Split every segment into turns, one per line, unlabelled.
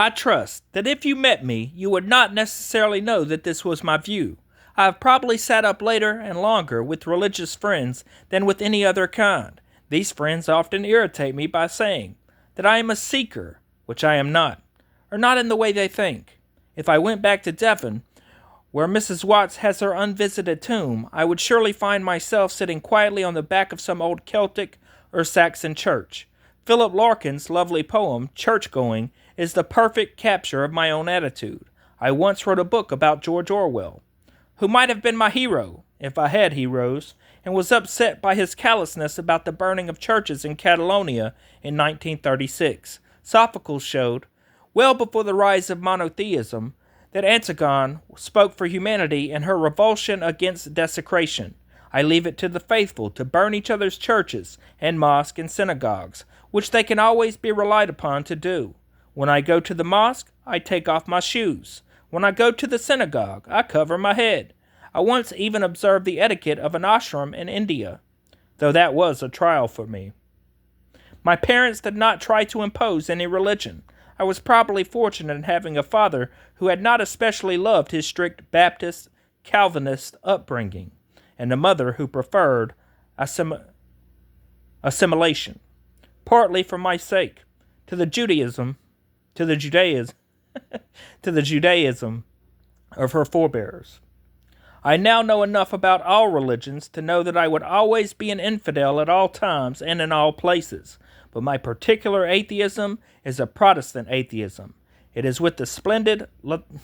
I trust that if you met me, you would not necessarily know that this was my view. I have probably sat up later and longer with religious friends than with any other kind. These friends often irritate me by saying that I am a seeker, which I am not, or not in the way they think. If I went back to Devon, where Mrs. Watts has her unvisited tomb, I would surely find myself sitting quietly on the back of some old Celtic or Saxon church. Philip Larkin's lovely poem, Church Going, is the perfect capture of my own attitude. I once wrote a book about George Orwell, who might have been my hero, if I had heroes, and was upset by his callousness about the burning of churches in Catalonia in 1936. Sophocles showed, well before the rise of monotheism, that Antigone spoke for humanity in her revulsion against desecration. I leave it to the faithful to burn each other's churches and mosques and synagogues, which they can always be relied upon to do. When I go to the mosque, I take off my shoes. When I go to the synagogue, I cover my head. I once even observed the etiquette of an ashram in India, though that was a trial for me. My parents did not try to impose any religion. I was probably fortunate in having a father who had not especially loved his strict Baptist, Calvinist upbringing, and a mother who preferred assimilation, partly for my sake, to the Judaism of her forebears. I now know enough about all religions to know that I would always be an infidel at all times and in all places, but my particular atheism is a Protestant atheism. It is with the splendid liturgy,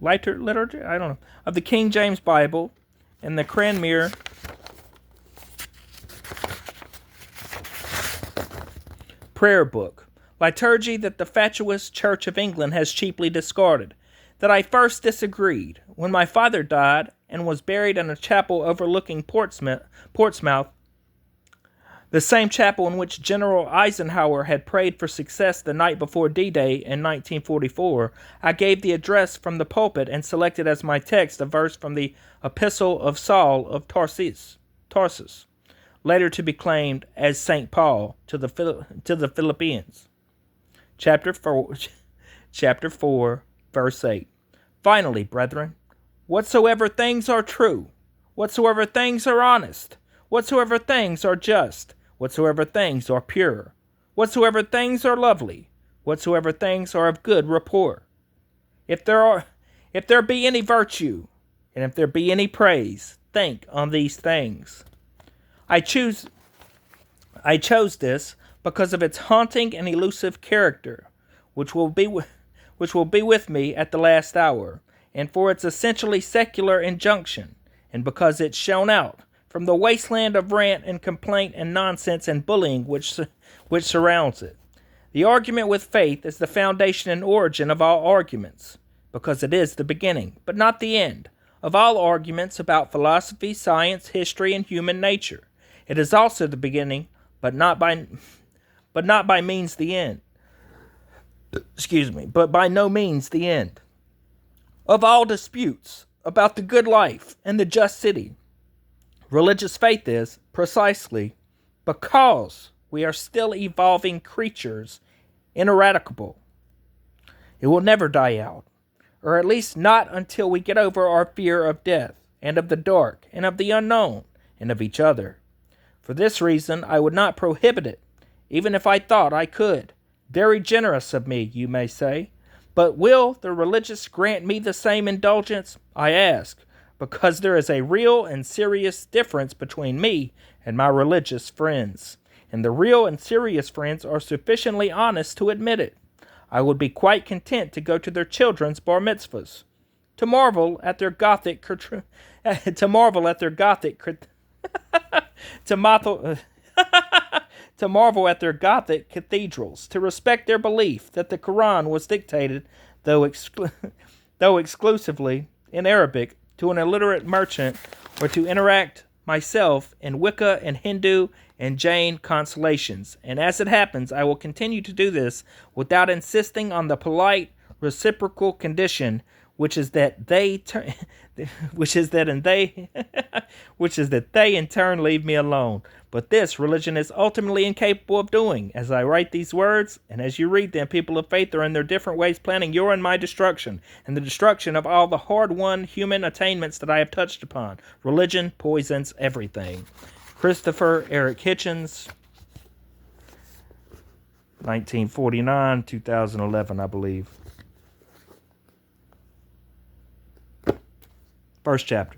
of the King James Bible and the Cranmer prayer book, liturgy that the fatuous Church of England has cheaply discarded, that I first disagreed. When my father died and was buried in a chapel overlooking Portsmouth, the same chapel in which General Eisenhower had prayed for success the night before D-Day in 1944, I gave the address from the pulpit and selected as my text a verse from the Epistle of Saul of Tarsus, later to be claimed as St. Paul to the Philippians. Chapter 4, verse 8. Finally, brethren, whatsoever things are true, whatsoever things are honest, whatsoever things are just, whatsoever things are pure, whatsoever things are lovely, whatsoever things are of good report. If there be any virtue, and if there be any praise, think on these things. I chose this because of its haunting and elusive character, which will be with me at the last hour, and for its essentially secular injunction, and because it shone out from the wasteland of rant and complaint and nonsense and bullying which surrounds it. The argument with faith is the foundation and origin of all arguments, because it is the beginning, but not the end, of all arguments about philosophy, science, history, and human nature. It is also the beginning, but not by means the end. But by no means the end. Of all disputes about the good life and the just city, religious faith is, precisely, because we are still evolving creatures, ineradicable. It will never die out, or at least not until we get over our fear of death, and of the dark, and of the unknown, and of each other. For this reason, I would not prohibit it, even if I thought I could. Very generous of me, you may say. But will the religious grant me the same indulgence? I ask, because there is a real and serious difference between me and my religious friends, and the real and serious friends are sufficiently honest to admit it. I would be quite content to go to their children's bar mitzvahs, to marvel at their Gothic cathedrals, to respect their belief that the Quran was dictated, though exclusively in Arabic, to an illiterate merchant, or to interact myself in Wicca and Hindu and Jain constellations. And as it happens, I will continue to do this without insisting on the polite reciprocal condition, which is that they in turn leave me alone. But this religion is ultimately incapable of doing. As I write these words, and as you read them, people of faith are in their different ways planning your and my destruction, and the destruction of all the hard-won human attainments that I have touched upon. Religion poisons everything. Christopher Eric Hitchens, 1949, 2011, I believe. First chapter.